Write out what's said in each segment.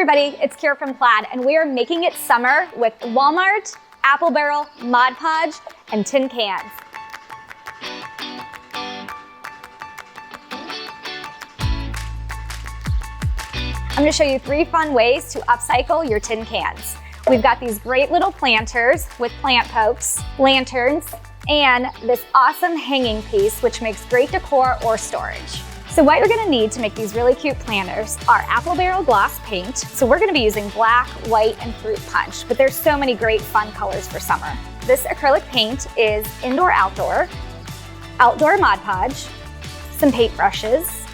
everybody, it's Kyra from Plaid, and we are making it summer with Walmart, apple barrel, Mod Podge, and tin cans. I'm going to show you 3 fun ways to upcycle your tin cans. We've got these great little planters with plant pokes, lanterns, and this awesome hanging piece which makes great decor or storage. So what you're going to need to make these really cute planters are apple barrel gloss paint. So we're going to be using black, white, and fruit punch, but there's so many great fun colors for summer. This acrylic paint is indoor-outdoor, outdoor Mod Podge, some paint brushes,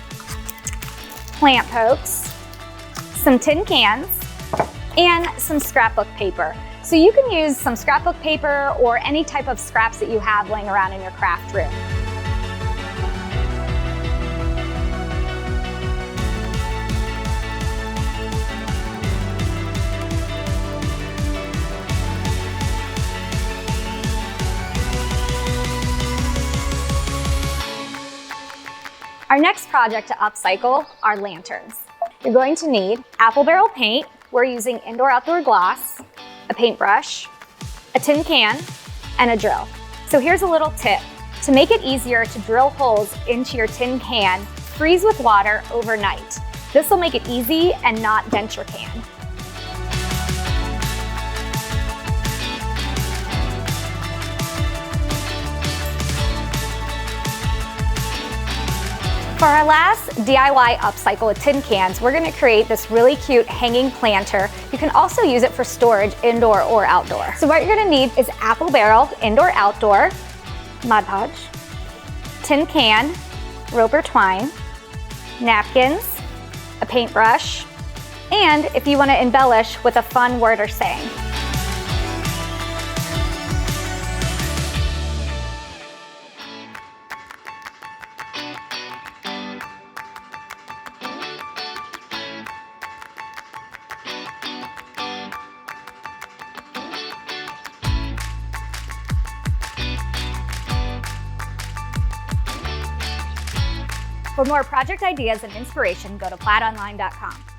plant pokes, some tin cans, and some scrapbook paper. So you can use some scrapbook paper or any type of scraps that you have laying around in your craft room. Our next project to upcycle are lanterns. You're going to need apple barrel paint. We're using indoor-outdoor gloss, a paintbrush, a tin can, and a drill. So here's a little tip. To make it easier to drill holes into your tin can, freeze with water overnight. This will make it easy and not dent your can. For our last DIY upcycle with tin cans, we're going to create this really cute hanging planter. You can also use it for storage indoor or outdoor. So what you're going to need is apple barrel, indoor-outdoor, Mod Podge, tin can, rope or twine, napkins, a paintbrush, and if you want to embellish with a fun word or saying. For more project ideas and inspiration, go to plaidonline.com.